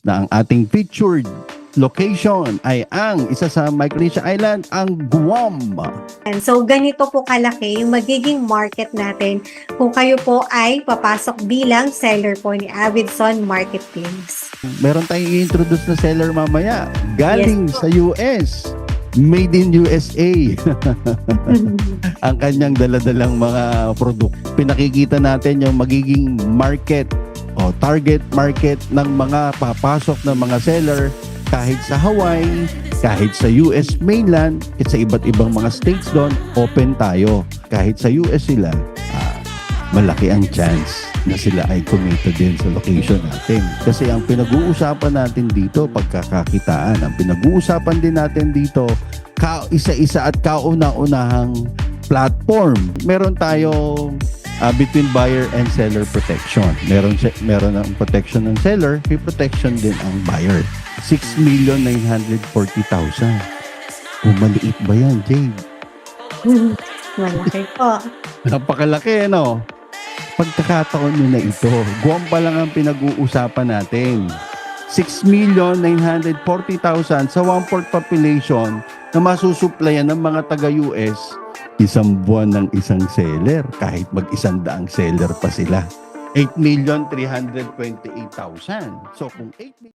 na ang ating featured location ay ang isa sa Micronesia Island, ang Guam. And so, ganito po kalaki yung magiging market natin kung kayo po ay papasok bilang seller po ni Avidson Marketplace. Meron tayong i-introduce na seller mamaya. Galing sa US. Made in USA. Ang kanyang daladalang mga produkto. Pinakikita natin yung magiging market o target market ng mga papasok na mga seller kahit sa Hawaii, kahit sa US mainland, at sa iba't ibang mga states doon, open tayo. Kahit sa US sila, malaki ang chance na sila ay kumita din sa location natin. Kasi ang pinag-uusapan natin dito, pagkakakitaan. Ang pinag-uusapan din natin dito, isa-isa at kauna-unahang platform. Meron tayong between buyer and seller protection. Meron ang protection ng seller, may protection din ang buyer. 6,940,000. Kung maliit ba yan, Jade? Malaki po. Napakalaki, no? Pagkakataon nyo na ito, Guam pa lang ang pinag-uusapan natin. 6,940,000 sa 1/4 population na masusuplayan ng mga taga-US, isang buwan ng isang seller, kahit mag-100 seller pa sila. 8,328,000. So kung 8